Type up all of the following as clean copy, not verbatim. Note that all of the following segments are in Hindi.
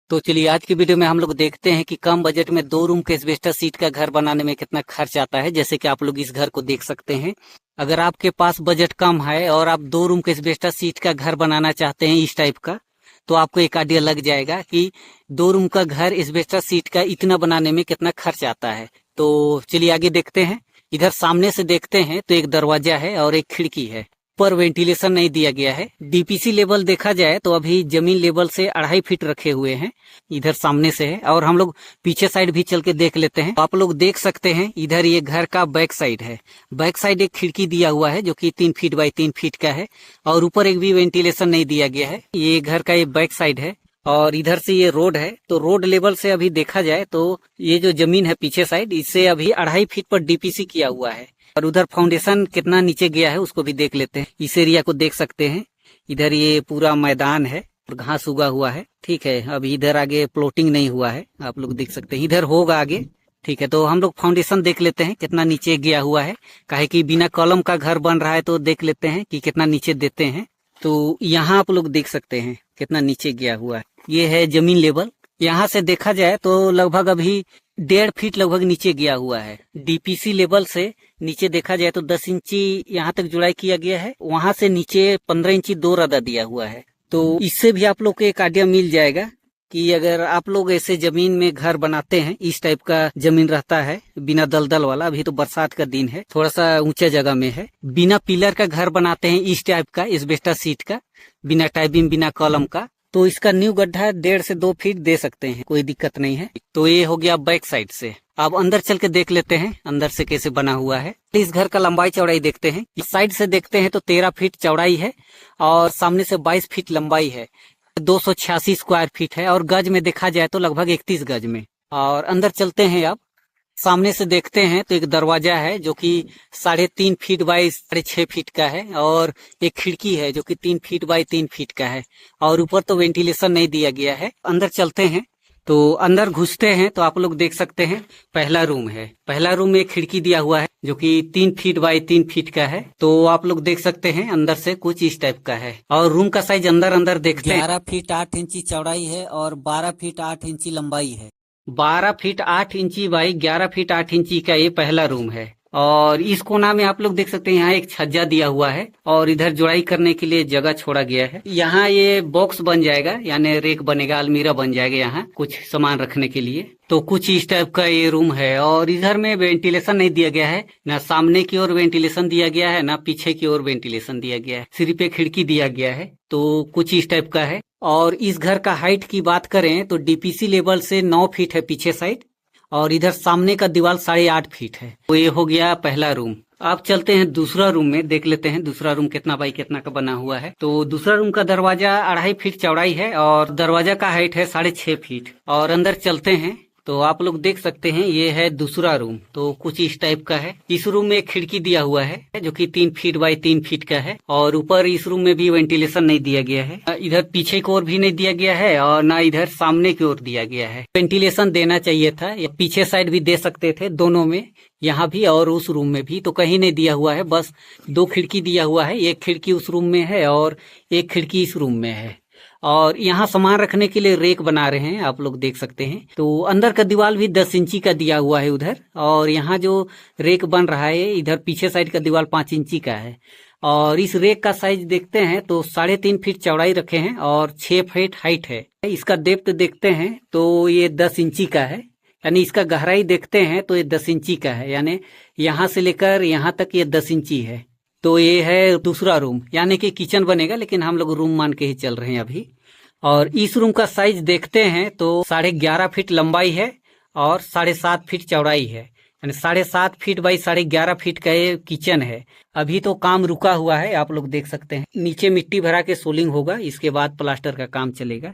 तो चलिए आज की वीडियो में हम लोग देखते हैं कि कम बजट में 2 रूम के एस्बेस्टस सीट का घर बनाने में कितना खर्च आता है। जैसे कि आप लोग इस घर को देख सकते हैं। अगर आपके पास बजट कम है और आप 2 रूम के एस्बेस्टस सीट का घर बनाना चाहते हैं इस टाइप का, तो आपको एक आइडिया लग जाएगा कि 2 रूम का घर एस्बेस्टस सीट का इतना बनाने में कितना खर्च आता है। तो चलिए आगे देखते हैं। इधर सामने से देखते हैं तो एक दरवाजा है और एक खिड़की है। पर वेंटिलेशन नहीं दिया गया है। डीपीसी लेवल देखा जाए तो अभी जमीन लेवल से 2.5 फीट रखे हुए हैं। इधर सामने से है और हम लोग पीछे साइड भी चल के देख लेते हैं। आप लोग देख सकते हैं इधर ये घर का बैक साइड है। बैक साइड एक खिड़की दिया हुआ है जो कि 3 फीट बाई 3 फीट का है और ऊपर एक भी वेंटिलेशन नहीं दिया गया है। ये घर का ये बैक साइड है और इधर से ये रोड है। तो रोड लेवल से अभी देखा जाए तो ये जो जमीन है पीछे साइड, इससे अभी 2.5 फीट पर डीपीसी किया हुआ है। और उधर फाउंडेशन कितना नीचे गया है उसको भी देख लेते हैं। इस एरिया को देख सकते हैं। इधर ये पूरा मैदान है और घास उगा हुआ है। ठीक है, अभी इधर आगे प्लॉटिंग नहीं हुआ है, आप लोग देख सकते हैं। इधर होगा आगे। ठीक है, तो हम लोग फाउंडेशन देख लेते हैं कितना नीचे गया हुआ है। काहे कि बिना कॉलम का घर बन रहा है, तो देख लेते हैं कि कितना नीचे देते हैं। तो यहाँ आप लोग देख सकते हैं कितना नीचे गया हुआ है। ये है जमीन लेवल। यहाँ से देखा जाए तो लगभग अभी 1.5 फीट लगभग नीचे गया हुआ है। डीपीसी लेवल से नीचे देखा जाए तो 10 इंची यहाँ तक जुड़ाई किया गया है। वहां से नीचे 15 इंची 2 रदा दिया हुआ है। तो इससे भी आप लोग को एक आइडिया मिल जाएगा कि अगर आप लोग ऐसे जमीन में घर बनाते हैं, इस टाइप का जमीन रहता है बिना दलदल वाला, अभी तो बरसात का दिन है, थोड़ा सा ऊंचा जगह में है, बिना पिलर का घर बनाते हैं इस टाइप का एस्बेस्टस सीट का, बिना टाइबिंग बिना कॉलम का, तो इसका न्यू गड्ढा 1.5 से 2 फीट दे सकते हैं, कोई दिक्कत नहीं है। तो ये हो गया बैक साइड से। अब अंदर चल के देख लेते हैं अंदर से कैसे बना हुआ है। इस घर का लंबाई चौड़ाई देखते हैं। इस साइड से देखते हैं तो 13 फीट चौड़ाई है और सामने से 22 फीट लंबाई है। 286 स्क्वायर फीट है और गज में देखा जाए तो लगभग 31 गज में। और अंदर चलते हैं। अब सामने से देखते हैं तो एक दरवाजा है जो कि 3.5 फीट बाई 6.5 फीट का है और एक खिड़की है जो कि 3 फीट बाई 3 फीट का है और ऊपर तो वेंटिलेशन नहीं दिया गया है। अंदर चलते हैं। तो अंदर घुसते हैं तो आप लोग देख सकते हैं पहला रूम है। पहला रूम में एक खिड़की दिया हुआ है जो कि 3 फीट बाई 3 फीट का है। तो आप लोग देख सकते हैं अंदर से कुछ इस टाइप का है। और रूम का साइज अंदर देखते हैं। 11 फीट 8 इंची चौड़ाई है और 12 फीट 8 इंची लंबाई है। 12 फीट 8 इंची बाई 11 फीट 8 इंची का ये पहला रूम है। और इस कोना में आप लोग देख सकते हैं यहाँ एक छज्जा दिया हुआ है और इधर जुड़ाई करने के लिए जगह छोड़ा गया है। यहाँ ये बॉक्स बन जाएगा, यानी रेक बनेगा, अलमीरा बन जाएगा यहाँ कुछ सामान रखने के लिए। तो कुछ इस टाइप का ये रूम है और इधर में वेंटिलेशन नहीं दिया गया है, ना सामने की ओर वेंटिलेशन दिया गया है ना पीछे की ओर वेंटिलेशन दिया गया है, सिर्फ एक खिड़की दिया गया है। तो कुछ इस टाइप का है। और इस घर का हाइट की बात करें तो डीपीसी लेवल से 9 फीट है पीछे साइड और इधर सामने का दीवार 8.5 फीट है। तो ये हो गया पहला रूम। आप चलते हैं दूसरा रूम में, देख लेते हैं दूसरा रूम कितना बाई कितना का बना हुआ है। तो दूसरा रूम का दरवाजा 2.5 फीट चौड़ाई है और दरवाजा का हाइट है 6.5 फीट। और अंदर चलते हैं तो आप लोग देख सकते हैं ये है दूसरा रूम। तो कुछ इस टाइप का है। इस रूम में एक खिड़की दिया हुआ है जो कि 3 फीट बाई 3 फीट का है और ऊपर इस रूम में भी वेंटिलेशन नहीं दिया गया है। इधर पीछे की ओर भी नहीं दिया गया है और ना इधर सामने की ओर दिया गया है। वेंटिलेशन देना चाहिए था, या पीछे साइड भी दे सकते थे, दोनों में, यहाँ भी और उस रूम में भी। तो कहीं नहीं दिया हुआ है, बस 2 खिड़की दिया हुआ है। एक खिड़की उस रूम में है और एक खिड़की इस रूम में है। और यहाँ सामान रखने के लिए रेक बना रहे हैं, आप लोग देख सकते हैं। तो अंदर का दीवार भी 10 इंची का दिया हुआ है उधर। और यहाँ जो रेक बन रहा है इधर पीछे साइड का दीवार 5 इंची का है। और इस रेक का साइज देखते हैं तो 3.5 फीट चौड़ाई रखे हैं और 6 फीट हाइट है। इसका डेप्थ देखते हैं तो ये 10 इंची का है, यानी इसका गहराई देखते हैं तो ये 10 इंची का है, यानी यहाँ से लेकर यहाँ तक ये 10 इंची है। तो ये है दूसरा रूम, यानी कि किचन बनेगा, लेकिन हम लोग रूम मान के ही चल रहे हैं अभी। और इस रूम का साइज देखते हैं तो 11.5 फीट लंबाई है और 7.5 फीट चौड़ाई है, यानी 7.5 फीट बाई 11.5 फीट का ये किचन है। अभी तो काम रुका हुआ है, आप लोग देख सकते हैं। नीचे मिट्टी भरा के सोलिंग होगा, इसके बाद प्लास्टर का काम चलेगा।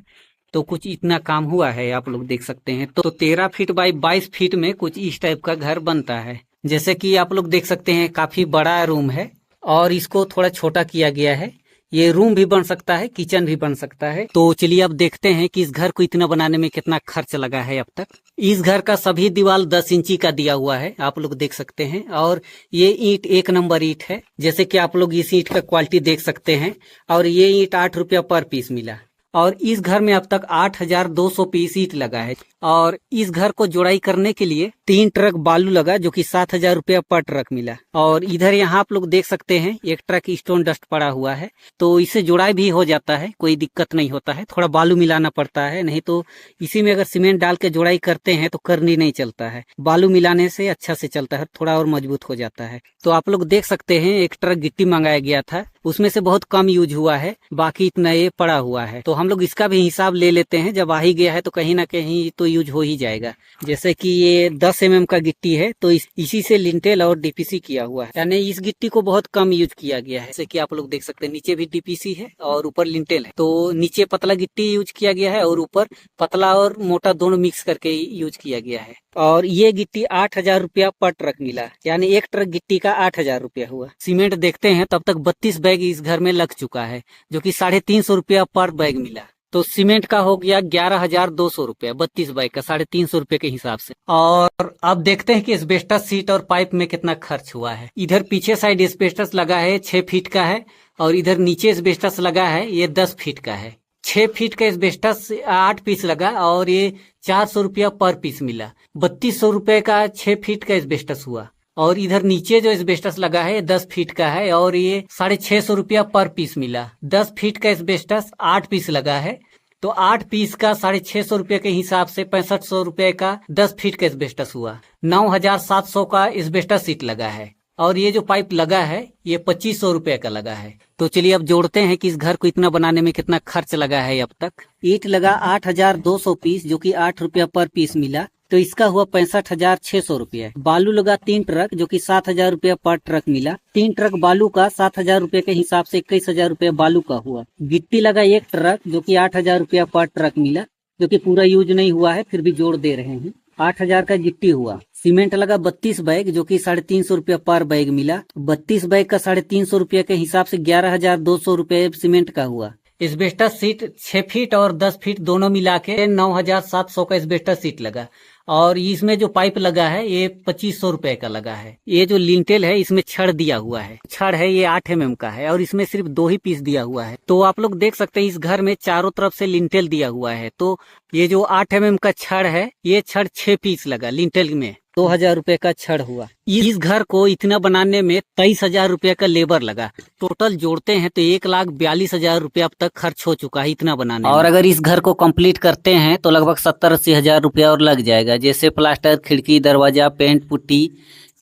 तो कुछ इतना काम हुआ है, आप लोग देख सकते हैं। तो 13 फीट बाई 22 फीट में कुछ इस टाइप का घर बनता है। जैसे कि आप लोग देख सकते हैं काफी बड़ा रूम है और इसको थोड़ा छोटा किया गया है। ये रूम भी बन सकता है, किचन भी बन सकता है। तो चलिए अब देखते हैं कि इस घर को इतना बनाने में कितना खर्च लगा है अब तक। इस घर का सभी दीवार 10 इंची का दिया हुआ है, आप लोग देख सकते हैं। और ये ईंट 1 नंबर ईंट है, जैसे कि आप लोग इस ईंट का क्वालिटी देख सकते हैं। और ये ईंट 8 रुपया पर पीस मिला। और इस घर में अब तक 8,200 पीस ईंट लगा है। और इस घर को जुड़ाई करने के लिए 3 ट्रक बालू लगा, जो कि 7,000 रुपया पर ट्रक मिला। और इधर यहाँ आप लोग देख सकते हैं 1 ट्रक स्टोन डस्ट पड़ा हुआ है, तो इसे जुड़ाई भी हो जाता है, कोई दिक्कत नहीं होता है। थोड़ा बालू मिलाना पड़ता है, नहीं तो इसी में अगर सीमेंट डाल के जुड़ाई करते हैं तो करनी नहीं चलता है। बालू मिलाने से अच्छा से चलता है, थोड़ा और मजबूत हो जाता है। तो आप लोग देख सकते हैं 1 ट्रक गिट्टी मंगाया गया था, उसमें से बहुत कम यूज हुआ है, बाकी इतना ये पड़ा हुआ है। तो हम लोग इसका भी हिसाब ले लेते हैं, जब आ ही गया है तो कहीं ना कहीं तो यूज हो ही जाएगा। जैसे कि ये 10 mm का गिट्टी है, तो इसी से लिंटेल और डीपीसी किया हुआ है, यानी इस गिट्टी को बहुत कम यूज किया गया है। जैसे कि आप लोग देख सकते हैं नीचे भी डीपीसी है और ऊपर लिंटेल है। तो नीचे पतला गिट्टी यूज किया गया है और ऊपर पतला और मोटा दोनों मिक्स करके यूज किया गया है। और ये गिट्टी 8,000 रुपया पर ट्रक मिला, यानी 1 ट्रक गिट्टी का 8,000 रुपया हुआ। सीमेंट देखते हैं तब तक 32 बैग इस घर में लग चुका है, जो कि 350 रुपया पर बैग मिला। तो सीमेंट का हो गया 11,200 रुपया, 32 बैग का 350 रुपये के हिसाब से। और अब देखते हैं कि एस्बेस्टस सीट और पाइप में कितना खर्च हुआ है। इधर पीछे साइड एस्बेस्टस लगा है 6 फीट का है, और इधर नीचे एस्बेस्टस लगा है ये 10 फीट का है। 6 फीट का एस्बेस्टस 8 पीस लगा और ये 400 रुपया पर पीस मिला। 3200 रुपये का 6 फीट का एस्बेस्टस हुआ। और इधर नीचे जो एस्बेस्टस लगा है 10 फीट का है और ये 650 रुपया पर पीस मिला। 10 फीट का एस्बेस्टस 8 पीस लगा है, तो 8 पीस का 650 रुपये के हिसाब से 6500 रुपये का 10 फीट का एस्बेस्टस हुआ। 9,700 का एस्बेस्टस सीट लगा है। और ये जो पाइप लगा है ये 2500 रुपये का लगा है। तो चलिए अब जोड़ते हैं कि इस घर को इतना बनाने में कितना खर्च लगा है अब तक। ईंट लगा 8,200 पीस, जो कि 8 रुपया पर पीस मिला, तो इसका हुआ 65,600 रुपया। बालू लगा 3 ट्रक, जो कि 7,000 रुपया पर ट्रक मिला। 3 ट्रक बालू का 7,000 रुपये के हिसाब से 21,000 रुपया बालू का हुआ। गिट्टी लगा 1 ट्रक, जो कि 8,000 रुपया पर ट्रक मिला, जो कि पूरा यूज नहीं हुआ है, फिर भी जोड़ दे रहे हैं। 8,000 का गिट्टी हुआ। सीमेंट लगा 32 बैग, जो कि 350 रुपया पर बैग मिला। 32 बैग का 350 रुपया के हिसाब से 11,200 रुपये सीमेंट का हुआ। एस्बेस्टस सीट 6 फीट और 10 फीट दोनों मिला के 9,700 का एस्बेस्टस सीट लगा। और इसमें जो पाइप लगा है ये 2500 रुपए का लगा है। ये जो लिंटेल है इसमें छड़ दिया हुआ है, छड़ है ये 8 mm का है और इसमें सिर्फ 2 ही पीस दिया हुआ है। तो आप लोग देख सकते हैं इस घर में चारों तरफ से लिंटेल दिया हुआ है। तो ये जो 8 mm का छड़ है ये छड़ 6 पीस लगा लिंटेल में, 2,000 रुपए का छड़ हुआ। इस घर को इतना बनाने में 23,000 रुपए का लेबर लगा। टोटल जोड़ते हैं तो 1,42,000 रुपया अब तक खर्च हो चुका है इतना बनाने में। और अगर इस घर को कंप्लीट करते हैं तो लगभग 70-80 हजार रुपया और लग जाएगा, जैसे प्लास्टर, खिड़की, दरवाजा, पेंट, पुट्टी,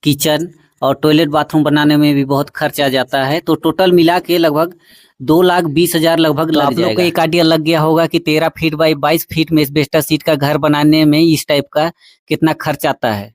किचन और टॉयलेट बाथरूम बनाने में भी बहुत खर्च आ जाता है। तो टोटल मिला के लगभग 2,20,000 लगभग लग जाएगा। आप लोग को एक आइडिया लग गया होगा कि 13 फीट बाई 22 फीट में एस्बेस्टस सीट का घर बनाने में इस टाइप का कितना खर्च आता है।